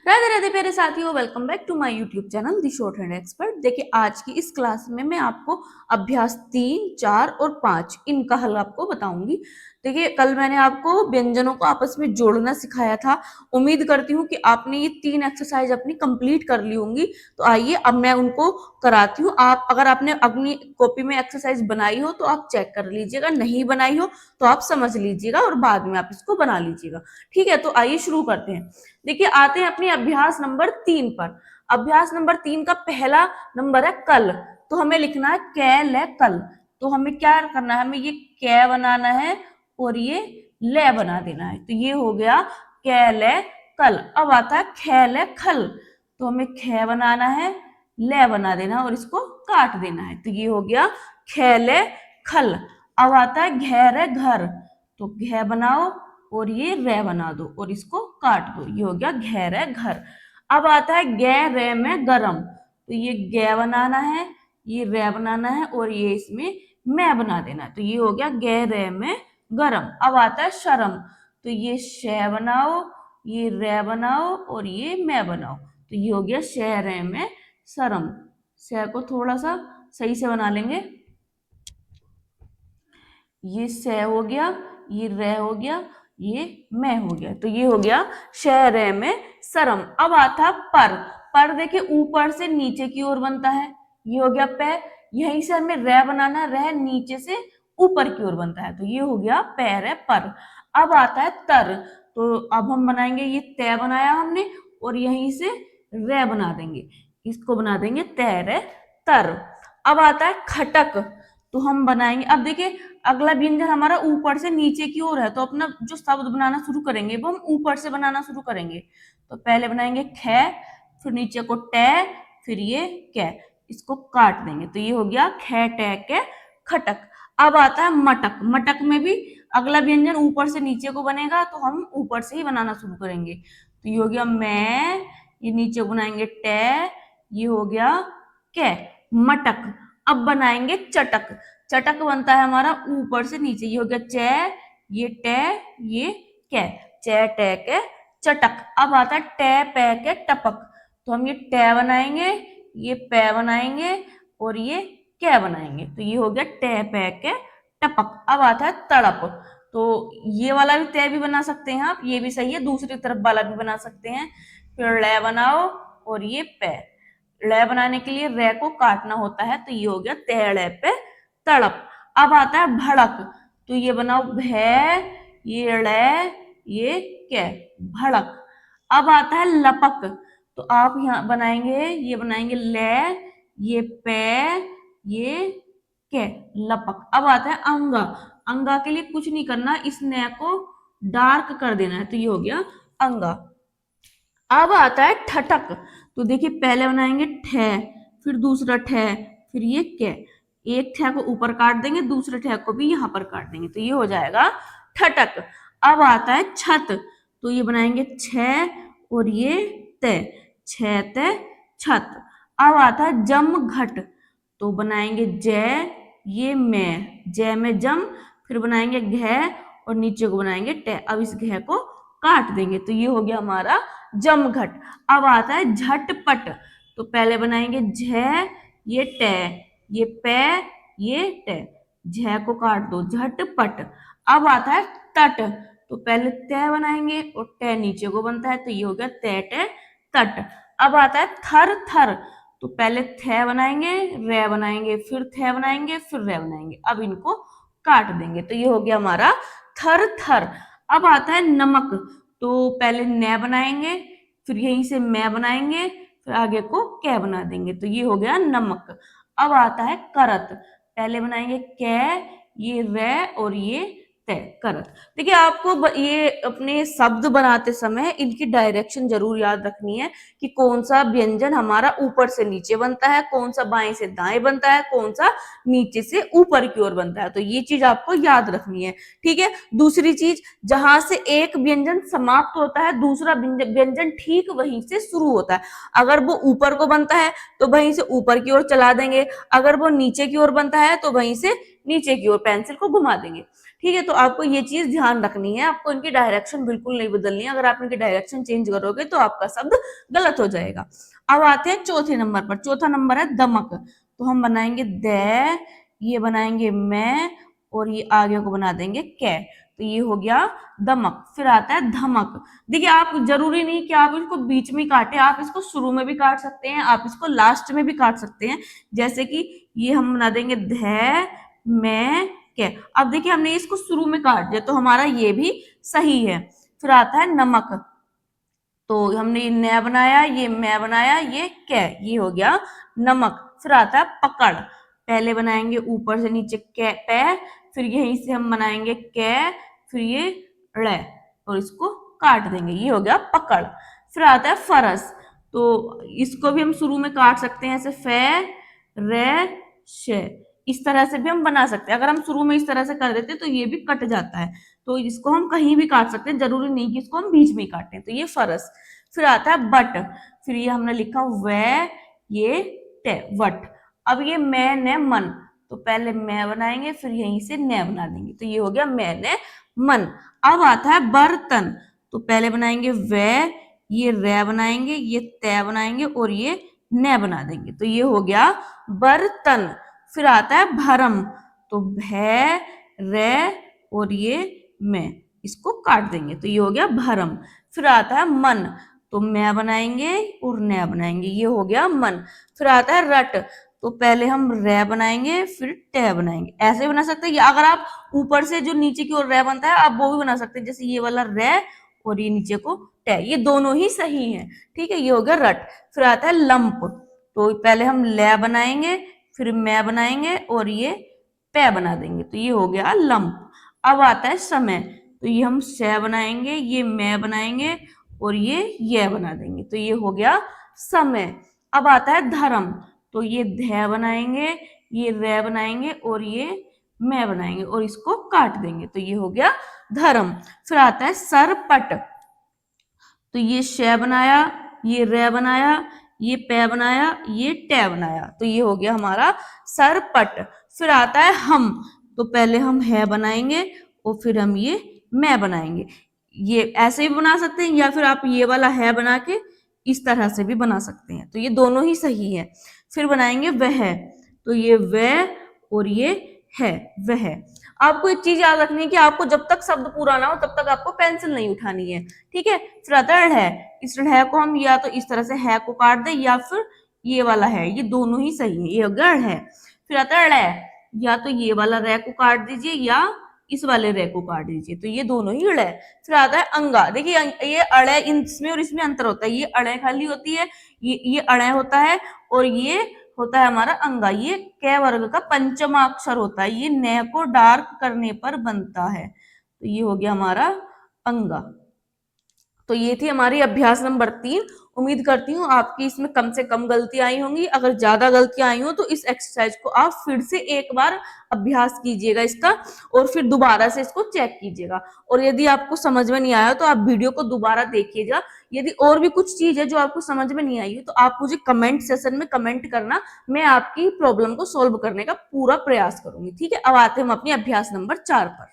राधे राधे प्यारे साथियों, welcome back to my YouTube channel the shorthand expert. देखिए आज की इस क्लास में मैं आपको अभ्यास 3, 4 और 5 इनका हल आपको बताऊंगी। देखिए कल मैंने आपको व्यंजनों को आपस में जोड़ना सिखाया था। उम्मीद करती हूँ कि आपने ये 3 एक्सरसाइज अपनी कंप्लीट कर ली होंगी। तो आइए अब मैं उनको कराती हूँ। आप अगर आपने अपनी कॉपी में एक्सरसाइज बनाई हो तो आप चेक कर लीजिएगा, नहीं बनाई हो तो आप समझ लीजिएगा और बाद में आप इसको बना लीजिएगा। ठीक है, तो आइए शुरू करते हैं। देखिए आते हैं अपने अभ्यास नंबर 3 पर। अभ्यास नंबर 3 का पहला नंबर है कल। तो हमें लिखना है कैल है कल। तो हमें क्या करना है, हमें ये कै बनाना है और ये ले बना देना है। तो ये हो गया कैल है कल। अब आता है खैल है खल। तो हमें खे बनाना है, ले बना देना और इसको काट देना है। तो ये हो गया खैल है खल। अब आता है घेर है घर। तो घे बनाओ और ये रे बना दो और इसको काट दो। ये हो गया घेर है घर। अब आता है गे रे में गरम। तो ये गे बनाना है, ये रे बनाना है और ये इसमें मैं बना देना है। तो ये हो गया गे रे में गरम। अब आता है शर्म। तो ये शे बनाओ, ये रे बनाओ और ये मैं बनाओ। तो ये हो गया शे रे में शर्म। शे को थोड़ा सा सही से बना लेंगे। ये से हो गया, ये रे हो गया, ये मैं हो गया। तो ये हो गया शहर में शर्म। अब आता पर देखिए ऊपर से नीचे की ओर बनता है। ये हो गया पै। यहीं से हमें रे बनाना, रे नीचे से ऊपर की ओर बनता है। तो ये हो गया पैर है पर। अब आता है तर। तो अब हम बनाएंगे, ये तय बनाया हमने और यहीं से रे बना देंगे। इसको बना देंगे तैर है तर। अब आता है खटक। तो हम बनाएंगे, अब देखिए अगला व्यंजन हमारा ऊपर से नीचे की ओर है। तो अपना जो शब्द बनाना शुरू करेंगे वो हम ऊपर से बनाना शुरू करेंगे। तो पहले बनाएंगे खे, फिर नीचे को टे, फिर ये कै। इसको काट देंगे। तो ये हो गया खे टे के खटक। अब आता है मटक। मटक में भी अगला व्यंजन ऊपर से नीचे को बनेगा। तो हम ऊपर से ही बनाना शुरू करेंगे। तो ये हो गया मैं, ये नीचे बनाएंगे टे, ये हो गया कै मटक। अब बनाएंगे चटक। चटक बनता है हमारा ऊपर से नीचे। ये हो गया चे, ये टे, ये कै। चे टे के चटक। अब आता है टे पै के टपक। तो हम ये टे बनाएंगे, ये पै बनाएंगे और ये कै बनाएंगे। तो ये हो गया टे पै के टपक। अब आता है तड़प। तो ये वाला भी तय भी बना सकते हैं आप, ये भी सही है। दूसरी तरफ वाला भी बना सकते हैं। फिर ले बनाओ और ये पै। ले बनाने के लिए रे को काटना होता है। तो ये हो गया तेड़े पे तड़प। अब आता है भड़क। तो ये बनाओ भै, ये ड़े, ये कै भड़क। अब आता है लपक। तो आप यहाँ बनाएंगे, ये बनाएंगे ले, ये पे, ये कै लपक। अब आता है अंगा। अंगा के लिए कुछ नहीं करना, इस न को डार्क कर देना है। तो ये हो गया अंगा। अब आता है ठटक। तो देखिए पहले बनाएंगे ठे, फिर दूसरा ठे, फिर ये कै। एक ठे को ऊपर काट देंगे, दूसरे ठे को भी यहां पर काट देंगे। तो ये हो जाएगा ठटक। अब आता है छत। तो ये बनाएंगे छ और ये ते, छ ते छत। अब आता है जम घट। तो बनाएंगे जय, ये मैं, जय में जम, फिर बनाएंगे घे और नीचे को बनाएंगे टे। अब इस घे को काट देंगे। तो ये हो गया हमारा जमघट। अब आता है झटपट। तो पहले बनाएंगे झ, ये टे, ये पे, ये टे। झ को काट दो, झटपट। अब आता है तट। तो पहले तय बनाएंगे और टे नीचे को बनता है। तो ये हो गया तय टे तट। अब आता है थर थर। तो पहले थे बनाएंगे, रे बनाएंगे, फिर थे बनाएंगे, फिर रे बनाएंगे। अब इनको काट देंगे। तो ये हो गया हमारा थर थर। अब आता है नमक। तो पहले न बनाएंगे, फिर यहीं से मैं बनाएंगे, फिर आगे को कै बना देंगे। तो ये हो गया नमक। अब आता है करत। पहले बनाएंगे कै, ये रे और ये तय करत। देखिए आपको ये अपने शब्द बनाते समय इनकी डायरेक्शन जरूर याद रखनी है कि कौन सा व्यंजन हमारा ऊपर से नीचे बनता है, कौन सा बाएं से दाएं बनता है, कौन सा नीचे से ऊपर की ओर बनता है। तो ये चीज आपको याद रखनी है। ठीक है, दूसरी चीज, जहां से एक व्यंजन समाप्त होता है दूसरा व्यंजन ठीक वहीं से शुरू होता है। अगर वो ऊपर को बनता है तो वहीं से ऊपर की ओर चला देंगे, अगर वो नीचे की ओर बनता है तो वहीं से नीचे की ओर पेंसिल को घुमा देंगे। ठीक है, तो आपको ये चीज ध्यान रखनी है, आपको इनकी डायरेक्शन बिल्कुल नहीं बदलनी है। अगर आप इनकी डायरेक्शन चेंज करोगे तो आपका शब्द गलत हो जाएगा। अब आते हैं चौथे नंबर पर। चौथा नंबर है दमक। तो हम बनाएंगे द, ये बनाएंगे मैं, और ये आगे को बना देंगे कै। तो ये हो गया दमक। फिर आता है धमक। देखिए, आप जरूरी नहीं कि आप इसको बीच में काटे, आप इसको शुरू में भी काट सकते हैं, आप इसको लास्ट में भी काट सकते हैं। जैसे कि ये हम बना देंगे ध मैं कै। अब देखिए, हमने इसको शुरू में काट दिया तो हमारा ये भी सही है। फिर आता है नमक। तो हमने ये न बनाया, ये मैं बनाया, ये कै, ये हो गया नमक। फिर आता है पकड़। पहले बनाएंगे ऊपर से नीचे कै पै, फिर यहीं से हम बनाएंगे कै, फिर ये ड़, और इसको काट देंगे, ये हो गया पकड़। फिर आता है फरस। तो इसको भी हम शुरू में काट सकते हैं, ऐसे फे रे श, इस तरह से भी हम बना सकते हैं। अगर हम शुरू में इस तरह से कर देते तो ये भी कट जाता है, तो इसको हम कहीं भी काट सकते हैं, जरूरी नहीं कि इसको हम बीच में ही काटें। तो ये फरस। फिर आता है बट। फिर ये हमने लिखा वे, ये टे, वट। अब ये मैं ने मन, तो पहले मैं बनाएंगे, फिर यहीं से न बना देंगे, तो ये हो गया मैंने मन। अब आता है बर्तन। तो पहले बनाएंगे वे, ये रे बनाएंगे, ये तय बनाएंगे, और ये न बना देंगे, तो ये हो गया बर्तन। फिर आता है भरम। तो भै रे और ये मैं, इसको काट देंगे, तो ये हो गया भरम। फिर आता है मन। तो मैं बनाएंगे और न बनाएंगे, ये हो गया मन। फिर आता है रट। तो पहले हम रे बनाएंगे, फिर टे बनाएंगे, ऐसे बना सकते हैं। या अगर आप ऊपर से जो नीचे की ओर रे बनता है, आप वो भी बना सकते हैं, जैसे ये वाला रे और ये नीचे को टे, ये दोनों ही सही है। ठीक है, ये हो गया रट। फिर आता है लंप। तो पहले हम ले बनाएंगे, फिर मैं बनाएंगे, और ये पै बना देंगे, तो ये हो गया लंप। अब आता है समय। तो ये हम शे बनाएंगे, ये मैं बनाएंगे, और ये बना देंगे, तो ये हो गया समय। अब आता है धर्म। तो ये ध बनाएंगे, ये रे बनाएंगे, और ये मैं बनाएंगे, और इसको काट देंगे, तो ये हो गया धर्म। फिर आता है सरपट। तो ये शे बनाया, ये रे बनाया, ये पै बनाया, ये टे बनाया, तो ये हो गया हमारा सरपट। फिर आता है हम। तो पहले हम है बनाएंगे, और फिर हम ये मैं बनाएंगे, ये ऐसे भी बना सकते हैं, या फिर आप ये वाला है बना के इस तरह से भी बना सकते हैं, तो ये दोनों ही सही है। फिर बनाएंगे वह। तो ये वह और ये है वह। आपको एक चीज याद रखनी है कि आपको जब तक शब्द पूरा ना हो तब तक आपको पेंसिल नहीं उठानी है। ठीक है, फिर आता है। इस है को हम या तो इस तरह से है को काट दे, या फिर ये वाला है, ये दोनों ही सही है, ये हो गया है। फिर आता है या तो ये वाला रे को काट दीजिए, या इस वाले रे को काट दीजिए, तो ये दोनों ही अड़ है। फिर आता है अंगा। देखिए, ये अड़े, इसमें और इसमें अंतर होता है, ये अड़े खाली होती है, ये अड़े होता है, और ये होता है हमारा अंगा। ये कै वर्ग का पंचमा अक्षर होता है, ये न को डार्क करने पर बनता है, तो ये हो गया हमारा अंगा। तो ये थी हमारी अभ्यास नंबर 3। उम्मीद करती हूँ आपकी इसमें कम से कम गलतियां आई होंगी। अगर ज्यादा गलतियां आई हो तो इस एक्सरसाइज को आप फिर से एक बार अभ्यास कीजिएगा इसका, और फिर दोबारा से इसको चेक कीजिएगा। और यदि आपको समझ में नहीं आया तो आप वीडियो को दोबारा देखिएगा। यदि और भी कुछ चीज है जो आपको समझ में नहीं आई है तो आप मुझे कमेंट सेशन में कमेंट करना, मैं आपकी प्रॉब्लम को सोल्व करने का पूरा प्रयास करूंगी। ठीक है, अब आते हैं हम अपनी अभ्यास नंबर 4 पर।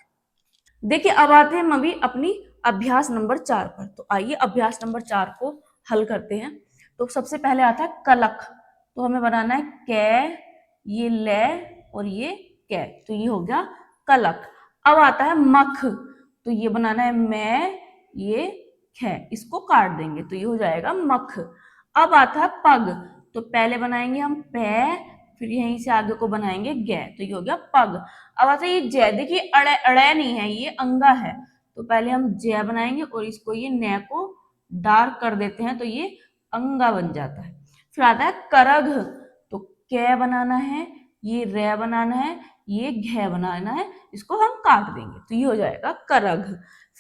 देखिए, अब आते हैं हम अभी अपनी अभ्यास नंबर 4 पर। तो आइए अभ्यास नंबर 4 को हल करते हैं। तो सबसे पहले आता है कलक। तो हमें बनाना है कै, ये ले और ये कै, तो ये हो गया कलक। अब आता है मख। तो ये बनाना है मैं, ये खे, इसको काट देंगे, तो ये हो जाएगा मख। अब आता है पग। तो पहले बनाएंगे हम पै, फिर यहीं से आगे को बनाएंगे गै, तो ये हो गया पग। अब आता है ये जय। देखिए, अड़े अड़े नहीं है, ये अंगा है, तो पहले हम जय बनाएंगे और इसको ये न को डार्क कर देते हैं, तो ये अंगा बन जाता है। फिर आता है करघ। तो कै बनाना है, ये रे बनाना है, ये घै बनाना है, इसको हम काट देंगे, तो ये हो जाएगा करघ।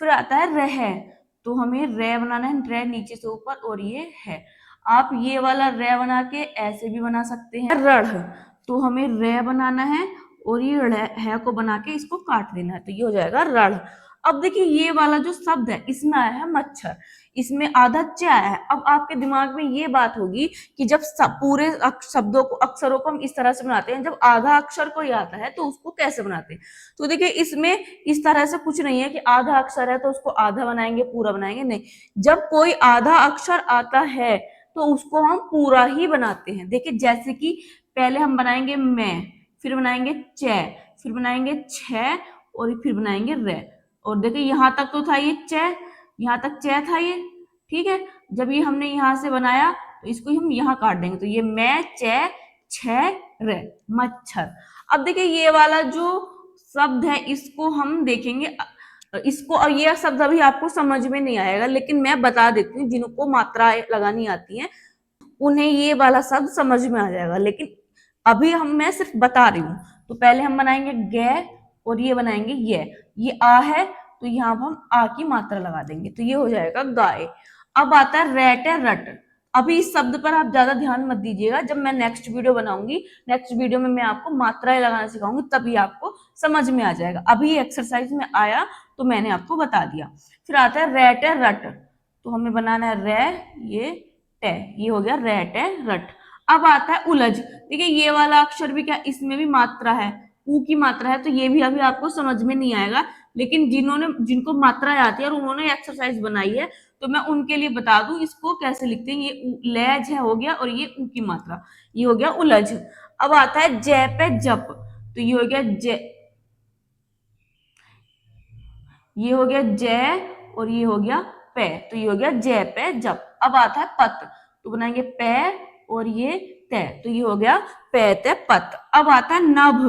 फिर आता है रह। तो हमें रे बनाना है, रे नीचे से ऊपर, और ये है। आप ये वाला रे बना के ऐसे भी बना सकते हैं। रण। तो हमें रे बनाना है और ये है को बना के इसको काट देना है, तो ये हो जाएगा रण। अब देखिए, ये वाला जो शब्द है इसमें आया है मच्छर। इसमें आधा च आया है। अब आपके दिमाग में ये बात होगी कि जब पूरे शब्दों को, अक्षरों को हम इस तरह से बनाते हैं, जब आधा अक्षर कोई आता है तो उसको कैसे बनाते हैं। तो देखिए इसमें इस तरह से कुछ नहीं है कि आधा अक्षर है तो उसको आधा बनाएंगे पूरा बनाएंगे, नहीं। जब कोई आधा अक्षर आता है तो उसको हम पूरा ही बनाते हैं। देखिए जैसे कि पहले हम बनाएंगे मैं, फिर बनाएंगे च, फिर बनाएंगे छ, और फिर बनाएंगे रे। और देखिए यहां तक तो था ये च, यहां तक च था ये, ठीक है। जब ये हमने यहां से बनाया तो इसको हम यहां काट देंगे, तो ये मैं च छ रे, मच्छर। अब देखिए ये वाला जो शब्द है इसको हम देखेंगे, इसको, और ये शब्द अभी आपको समझ में नहीं आएगा, लेकिन मैं बता देती हूँ जिनको मात्रा लगानी आती है उन्हें ये वाला शब्द समझ में आ जाएगा, लेकिन अभी मैं सिर्फ बता रही हूँ। तो पहले हम बनाएंगे गे, और ये बनाएंगे ये आ है तो यहाँ हम आ की मात्रा लगा देंगे, तो ये हो जाएगा गाय। अब आता है रैट है रट। अभी इस शब्द पर आप ज्यादा ध्यान मत दीजिएगा, जब मैं नेक्स्ट वीडियो बनाऊंगी, नेक्स्ट वीडियो में मैं आपको मात्राएं लगाना सिखाऊंगी, तभी आपको समझ में आ जाएगा। अभी एक्सरसाइज में आया तो मैंने आपको बता दिया। फिर आता है रैट है रट, तो हमें बनाना है रे, ये टे, ये हो गया रैट है रट। अब आता है उलझ। देखिए ये वाला अक्षर भी क्या, इसमें भी मात्रा है, ऊ की मात्रा है, तो ये भी अभी आपको समझ में नहीं आएगा, लेकिन जिनको मात्रा आती है और उन्होंने एक्सरसाइज बनाई है तो मैं उनके लिए बता दूं इसको कैसे लिखते हैं। ये लैज है हो गया, और ये ऊ की मात्रा, ये हो गया उलझ। अब आता है जय पे जप, तो ये हो गया जय, ये हो गया जय, और ये हो गया पे, तो ये हो गया जय पे जप। अब आता है पत, तो बनाएंगे पे और ये ते, तो ये हो गया पे ते पत। अब आता है नभ,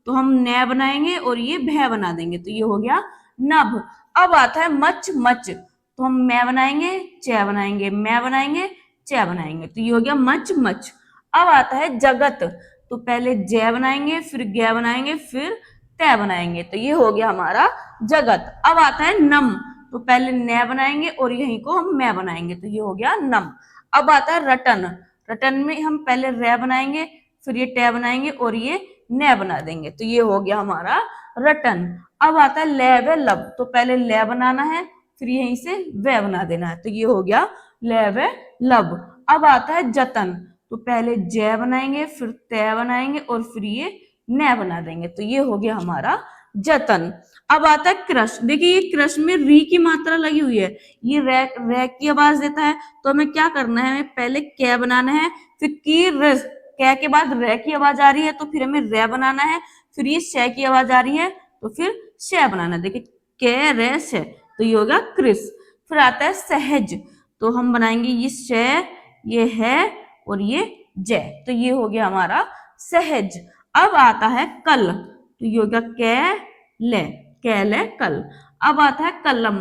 तो हम न बनाएंगे और ये भय बना देंगे, तो ये हो गया नभ। अब आता है मच मच, तो हम मैं बनाएंगे च बनाएंगे, मैं बनाएंगे च बनाएंगे, तो ये हो गया मच मच। अब आता है जगत, तो पहले जय बनाएंगे, फिर ग बनाएंगे, फिर तय बनाएंगे, तो ये हो गया हमारा जगत। अब आता है नम, तो पहले न बनाएंगे और यहीं को हम मैं बनाएंगे, तो ये हो गया नम। अब आता है रटन, रटन में हम पहले रे बनाएंगे, फिर ये टे बनाएंगे और ये न बना देंगे, तो ये हो गया हमारा रटन। अब आता है ले व लब, तो पहले ले बनाना है, फिर यहीं से व बना देना है, तो ये हो गया ले व लब। अब आता है जतन, तो पहले जय बनाएंगे, फिर तय बनाएंगे और फिर ये न बना देंगे, तो ये हो गया हमारा जतन। अब आता है क्रश। देखिए ये क्रश में री की मात्रा लगी हुई है, ये रे की आवाज देता है, तो हमें क्या करना है, हमें पहले कै बनाना है, फिर की रस, कै के बाद रे की आवाज आ रही है तो फिर हमें रे बनाना है, फिर ये श की आवाज आ रही है तो फिर श बनाना है। देखिए कै रे श, तो ये होगा क्रिस। फिर आता है सहज, तो हम बनाएंगे ये श, ये है और ये जय, तो ये हो गया हमारा सहज। अब आता है कल, तो ये होगा कै ले कल। अब आता है कलम,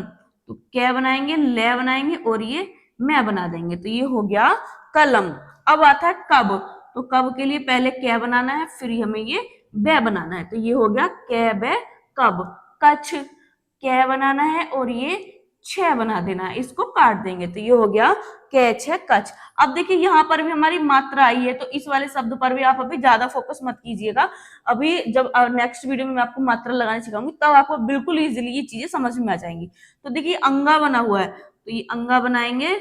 तो कै बनाएंगे, ले बनाएंगे और ये मैं बना देंगे, तो ये हो गया कलम। अब आता है कब, तो कब के लिए पहले कै बनाना है, फिर हमें ये बै बनाना है, तो ये हो गया कै बै कब। कच्छ, कै बनाना है और ये छह बना देना है, इसको काट देंगे, तो ये हो गया कै छ कच्छ। अब देखिए यहाँ पर भी हमारी मात्रा आई है, तो इस वाले शब्द पर भी आप अभी ज्यादा फोकस मत कीजिएगा। अभी जब नेक्स्ट वीडियो में मैं आपको मात्रा लगाने सिखाऊंगी तब आपको बिल्कुल इजीली ये चीजें समझ में आ जाएंगी। तो देखिए अंगा बना हुआ है, तो ये अंगा बनाएंगे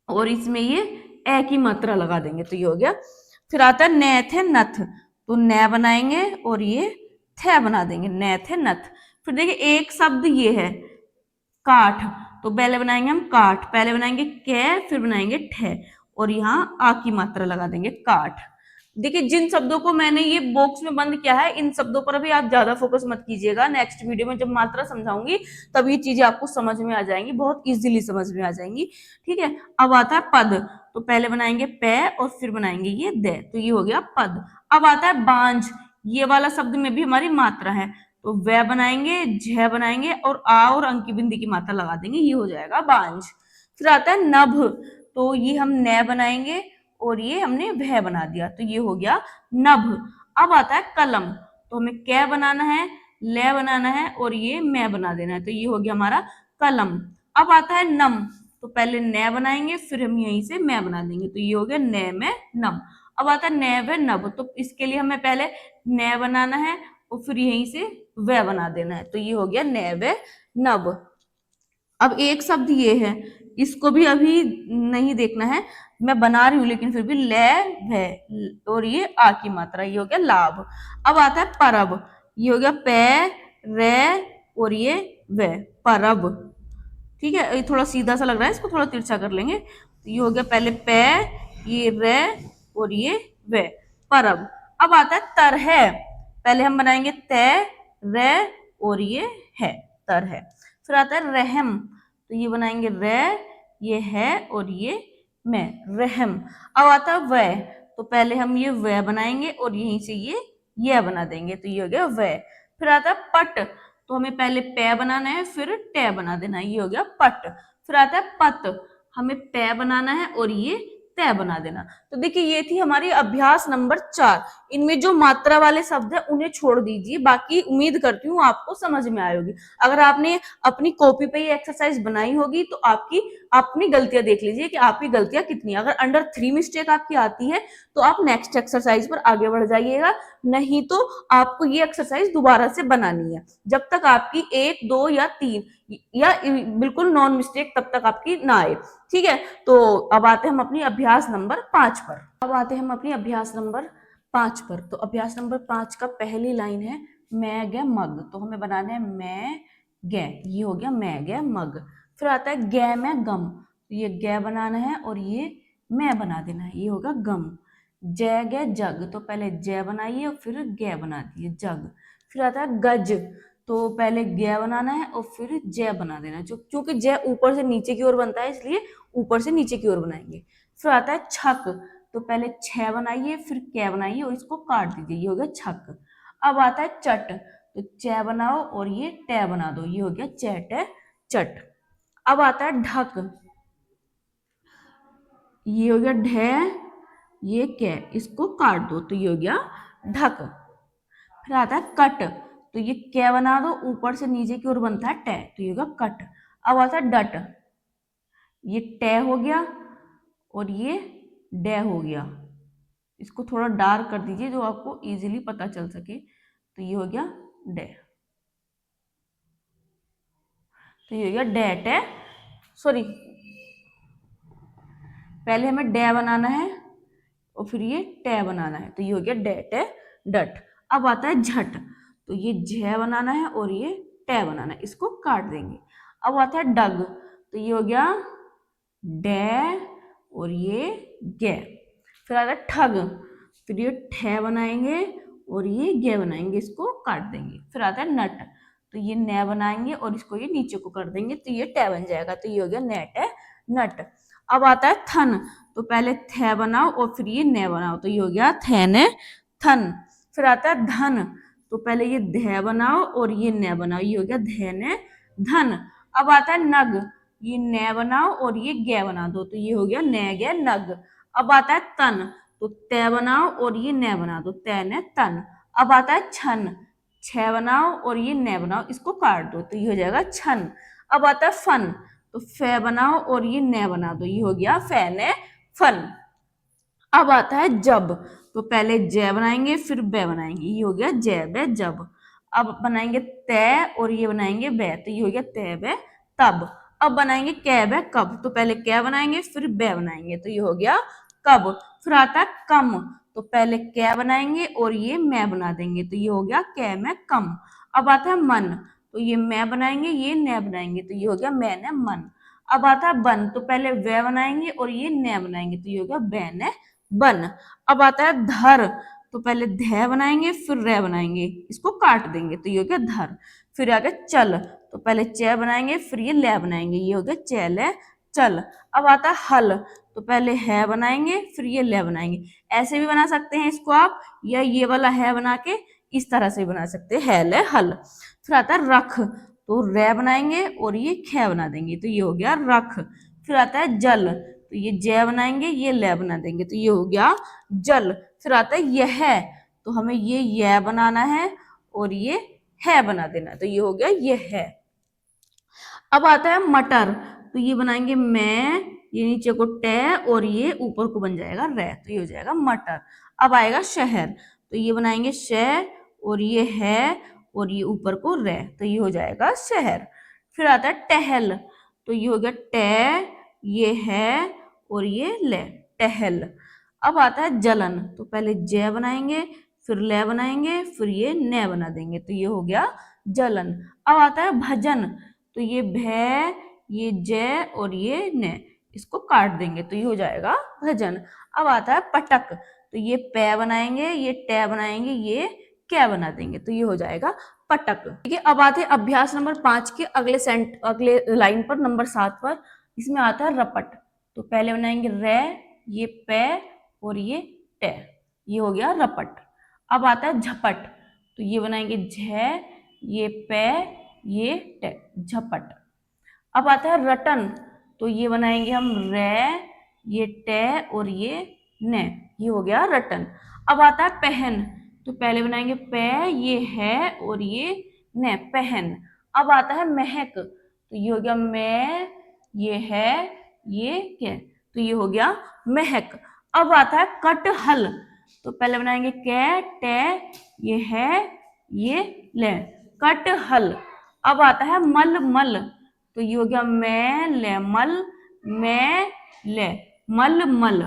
और इसमें ये ए की मात्रा लगा देंगे, तो ये हो गया। फिर आता है नै थे नथ, तो नै बनाएंगे और ये थे बना देंगे, नै थे नथ। फिर देखिए एक शब्द ये है काठ, तो पहले बनाएंगे हम काठ, पहले बनाएंगे कै, फिर बनाएंगे ठे और यहाँ आ की मात्रा लगा देंगे काठ। देखिए जिन शब्दों को मैंने ये बॉक्स में बंद किया है इन शब्दों पर भी आप ज्यादा फोकस मत कीजिएगा। नेक्स्ट वीडियो में जब मात्रा समझाऊंगी तब ये चीजें आपको समझ में आ जाएंगी, बहुत इजीली समझ में आ जाएंगी, ठीक है। अब आता है पद, तो पहले बनाएंगे पै और फिर बनाएंगे ये दे, तो ये हो गया पद। अब आता है बांझ, ये वाला शब्द में भी हमारी मात्रा है, तो वह बनाएंगे, झ बनाएंगे और आ और अंक की बिंदी की मात्रा लगा देंगे, ये हो जाएगा बांझ। फिर आता है नभ, तो ये हम न बनाएंगे और ये हमने वह बना दिया, तो ये हो गया नभ। अब आता है कलम, तो हमें कै बनाना है, ले बनाना है और ये मैं बना देना है, तो ये हो गया हमारा कलम। अब आता है नम, तो पहले न बनाएंगे फिर हम यहीं से मैं बना देंगे, तो ये हो गया न में नम। अब आता है न व नभ, तो इसके लिए हमें पहले न बनाना है और फिर यहीं से वह बना देना है, तो ये हो गया न व नभ। अब एक शब्द ये है इसको भी अभी नहीं देखना है, मैं बना रही हूं लेकिन फिर भी ले है, और ये आ की मात्रा, ये हो गया लाभ। अब आता है परब, ये हो गया पे रे और ये वे, परब। ठीक है, ये थोड़ा सीधा सा लग रहा है, इसको थोड़ा तिरछा कर लेंगे। तो ये हो गया पहले पे, ये रे और ये वे, परब। अब आता है तर है, पहले हम बनाएंगे ते रे और ये है, तर है। फिर आता है रहम, तो ये बनाएंगे रे, ये है और ये मैं, रहम। अब आता है वह, तो पहले हम ये वह बनाएंगे और यहीं से ये बना देंगे, तो ये हो गया वह। फिर आता है पट, तो हमें पहले पे बनाना है फिर टे बना देना है, ये हो गया पट। फिर आता है पत, हमें पे बनाना है और ये तय बना देना। तो देखिए ये थी हमारी अभ्यास नंबर 4। इनमें जो मात्रा वाले शब्द है उन्हें छोड़ दीजिए, बाकी उम्मीद करती हूँ आपको समझ में आई होगी। अगर आपने अपनी कॉपी पे ये एक्सरसाइज बनाई होगी तो आपकी अपनी गलतियां देख लीजिए कि आपकी गलतियां कितनी। अगर अंडर 3 मिस्टेक आपकी आती है तो आप नेक्स्ट एक्सरसाइज पर आगे बढ़ जाइएगा, नहीं तो आपको ये एक्सरसाइज दोबारा से बनानी है जब तक आपकी 1, 2 या 3 या बिल्कुल नॉन मिस्टेक तब तक आपकी ना आए। ठीक है, तो अब आते हैं हम अपनी अभ्यास नंबर 5 पर। अब आते हैं हम अपनी अभ्यास नंबर 5 पर। तो अभ्यास नंबर 5 का पहली लाइन है मैं गे मग, तो हमें बनाना है मैं गे, ये हो गया मैं गे मग। फिर आता है गे में गम, तो ये गे बनाना है और ये मैं बना देना है, ये होगा गम। जय गे जग, तो पहले जय बनाइए और फिर गे बना दिए जग। फिर आता है गज, तो पहले गे बनाना है और फिर जय बना देना, जो क्योंकि जय ऊपर से नीचे की ओर बनता है इसलिए ऊपर से नीचे की ओर बनाएंगे। फिर आता है छक, तो पहले छ बनाइए फिर कै बनाइए और इसको काट दीजिए, ये हो गया छक। अब आता है चट, तो च बनाओ और ये टे बना दो, ये हो गया चैट चट। अब आता है ढक, ये हो गया ढ, ये कै, इसको काट दो तो ये हो गया ढक। फिर आता है कट, तो ये कै बना दो, ऊपर से नीचे की ओर बनता है टे, तो ये होगा कट। अब आता है डट, ये टे हो गया और ये डे हो गया, इसको थोड़ा डार्क कर दीजिए जो आपको इजीली पता चल सके, तो ये हो गया डे, तो ये हो गया डेट है, सॉरी पहले हमें डे बनाना है और फिर ये टे बनाना है, तो ये हो गया डेट है डट। अब आता है झट, तो ये झ बनाना है और ये टे बनाना है, इसको काट देंगे। अब आता है डग, तो ये हो गया डे और ये गे। फिर आता है ठग, फिर ये ठे बनाएंगे और ये गे बनाएंगे, इसको काट देंगे। फिर आता है नट, तो ये न बनाएंगे और इसको ये नीचे को कर देंगे, तो ये टे बन जाएगा, तो ये हो गया नेट है नट। अब आता है थन, तो पहले थे बनाओ और फिर ये न बनाओ, तो ये हो गया थैने थन। फिर आता है धन, तो पहले ये ध बनाओ और ये न बनाओ, ये हो गया धैने धन। अब आता है नग, ये न बनाओ और ये गे बना दो, तो ये हो गया न गे नग। अब आता है तन, तो तय बनाओ और ये न बना दो, तैने तन। अब आता है छन, छ बनाओ और ये न बनाओ, इसको काट दो, तो ये हो जाएगा छन। अब आता है फन, तो फे बनाओ और ये न बना दो, ये हो गया फैने फन। अब आता है जब, तो पहले जय बनाएंगे फिर बे बनाएंगे, ये हो गया जय बे जब। अब बनाएंगे तय और ये बनाएंगे बे, तो ये हो गया तय बे तब। अब बनाएंगे कै बे कब, तो पहले कै बनाएंगे फिर बे बनाएंगे, तो ये हो गया कब। फिर आता है कम, तो पहले कै बनाएंगे और ये मैं बना देंगे, तो ये हो गया कै में कम। अब आता है मन, तो ये मैं बनाएंगे ये न बनाएंगे, तो ये हो गया मैंने मन। अब आता है बन, तो पहले वे बनाएंगे और ये न बनाएंगे, तो ये हो गया बैने बन। अब आता है धर, तो पहले ध बनाएंगे फिर रे बनाएंगे, इसको काट देंगे, तो ये हो गया धर। फिर आ गया चल, तो पहले च बनाएंगे फिर ये ले बनाएंगे, ये हो गया चैल चल। अब आता है हल, तो पहले है बनाएंगे फिर ये ले बनाएंगे, ऐसे भी बना सकते हैं इसको आप, या ये वाला है बना के इस तरह से भी बना सकते हैं, है ले हल। फिर आता है रख, तो रे बनाएंगे और ये ख बना देंगे, तो ये हो गया रख। फिर आता है जल, तो ये जय बनाएंगे ये ले बना देंगे, तो ये हो गया जल। फिर आता है यह, तो हमें ये बनाना है और ये है बना देना, तो ये हो गया यह है। अब आता है मटर, तो ये बनाएंगे मैं, ये नीचे को टे और ये ऊपर को बन जाएगा रे, तो ये हो जाएगा मटर। अब आएगा शहर, तो ये बनाएंगे शह और ये है और ये ऊपर को रे, तो ये हो जाएगा शहर। फिर आता है टहल, तो ये हो गया टे ये है और ये ले, टहल। अब आता है जलन, तो पहले जय बनाएंगे, फिर ले बनाएंगे, फिर ये न बना देंगे, तो ये हो गया जलन। अब आता है भजन, तो ये भय, ये जय और ये न, इसको काट देंगे तो ये हो जाएगा भजन। अब आता है पटक, तो ये पै बनाएंगे, ये टे बनाएंगे, ये क्या बना देंगे, तो ये हो जाएगा पटक। ठीक है, अब आते हैं अभ्यास नंबर 5 के अगले लाइन पर, नंबर 7 पर। इसमें आता है रपट, तो पहले बनाएंगे रे, ये पै और ये टे, ये हो गया रपट। अब आता है झपट, तो ये बनाएंगे झ, ये पै, ये टे, झपट। अब आता है रटन, तो ये बनाएंगे हम रे, ये टे और ये न, ये हो गया रटन। अब आता है पहन, तो पहले बनाएंगे पै, ये है और ये न, पहन। अब आता है महक, तो ये हो गया मैं, ये है, ये क्या, तो ये हो गया महक। अब आता है कटहल, तो पहले बनाएंगे कै, टे, ये है, ये ले, कटहल। अब आता है मलमल, तो ये हो गया मैं, ले, मल, मैं, ले, मलमल।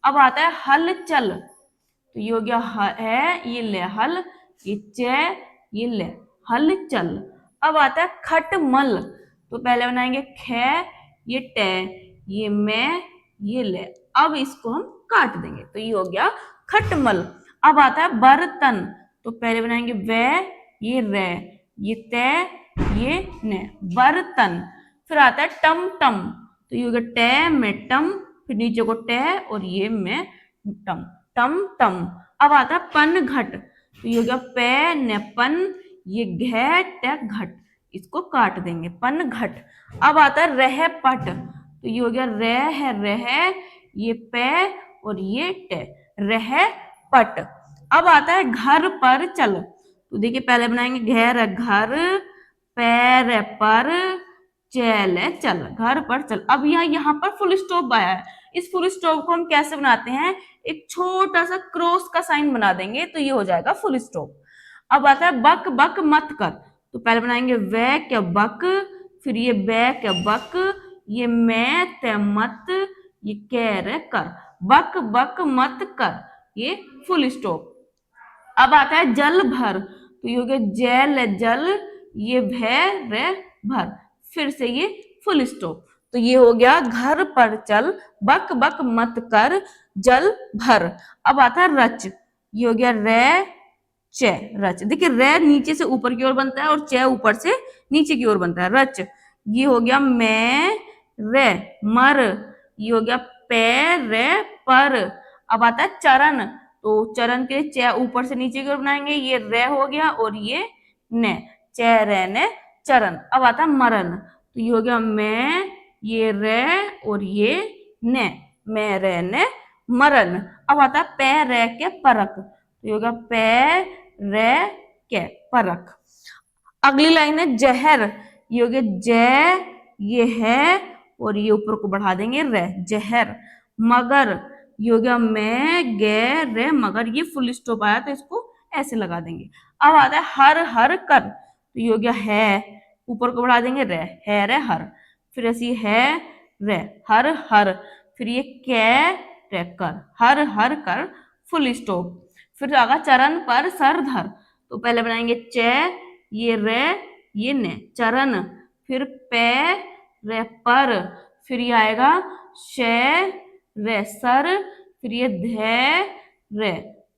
अब आता है हलचल, तो ये हो गया है, ये ले, हल, ये चे, ये ले, हलचल। अब आता है खटमल, तो पहले बनाएंगे खे, ये टे, ये मैं, ये ले। अब इसको हम काट देंगे तो ये हो गया खटमल। अब आता है बर्तन, तो पहले बनाएंगे वे, ये रे, ये ते, ये ने, बर्तन। फिर आता है टम टम, तो ये हो गया टे में टम, फिर नीचे को टे और ये में टम, टम टम। अब आता है पन घट, तो ये हो गया पे ने पन, ये घट घट, इसको काट देंगे पन घट। अब आता है रह पट, तो ये हो गया रह है रह, ये पे और ये टे, रह पट। अब आता है घर पर चल, तो देखिए पहले बनाएंगे घर घर, पैर पर, चल चल, घर पर चल। अब यहाँ पर फुल स्टॉप आया है, इस फुल स्टॉप को हम कैसे बनाते हैं, एक छोटा सा क्रॉस का साइन बना देंगे तो ये हो जाएगा फुल स्टॉप। अब आता है बक बक मत कर, तो पहले बनाएंगे वे क्या बक, फिर ये बै क्या बक, ये मैं ते मत, ये कह रहे कर, बक बक मत कर, ये फुल स्टॉप। अब आता है जल भर, तो ये हो गया जल जल, ये भय रे भर, फिर से ये फुल स्टॉप। तो ये हो गया घर पर चल, बक बक मत कर, जल भर। अब आता है रच, ये हो गया रे चे, रच। देखिए रे नीचे से ऊपर की ओर बनता है और चे ऊपर से नीचे की ओर बनता है, रच। ये हो गया मैं रे मर, ये हो गया पैर रे पर। अब आता है चरण, तो चरण के चे ऊपर से नीचे की ओर बनाएंगे, ये रे हो गया और ये ने, चे रे ने चरण। अब आता है मरण, तो ये हो गया मैं, ये रे और ये ने, मैं रे ने मरण। अब आता है पै रे के परक, तो ये हो गया पै रे के परक। अगली लाइन है जहर, ये हो गया जय, ये है और ये ऊपर को बढ़ा देंगे रे, जहर। मगर, ये हो गया मैं गे रे मगर, ये फुल स्टॉप आया तो इसको ऐसे लगा देंगे। अब आता है हर हर कर, तो ये हो गया है, ऊपर को बढ़ा देंगे रे, है रे हर, फिर ऐसी है रे, हर हर, फिर ये कै रे कर, हर हर कर, फुल स्टॉप। फिर आगा चरण पर सर धर, तो पहले बनाएंगे चे, ये रे, ये ने, चरण, फिर पे रे पर, फिर ये आएगा शे रे सर, फिर ये धे रे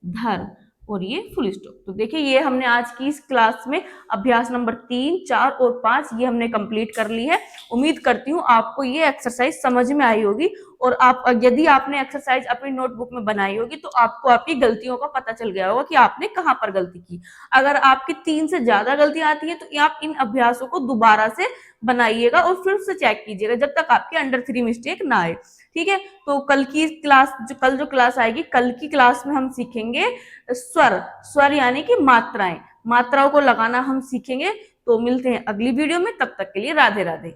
धर और ये फुल स्टॉप। तो देखिए ये हमने आज की इस क्लास में अभ्यास नंबर 3, 4 और 5 ये हमने कंप्लीट कर ली है। उम्मीद करती हूँ आपको ये एक्सरसाइज समझ में आई होगी और आप यदि आपने एक्सरसाइज अपनी नोटबुक में बनाई होगी तो आपको आपकी गलतियों का पता चल गया होगा कि आपने कहाँ पर गलती की। अगर आपकी 3 से ज्यादा गलतियां आती है तो आप इन अभ्यासों को दोबारा से बनाइएगा और फिर से चेक कीजिएगा जब तक आपके अंडर 3 मिस्टेक ना आए। ठीक है, तो कल की क्लास जो क्लास आएगी, कल की क्लास में हम सीखेंगे स्वर, स्वर यानी कि मात्राएं, मात्राओं को लगाना हम सीखेंगे। तो मिलते हैं अगली वीडियो में, तब तक के लिए राधे राधे।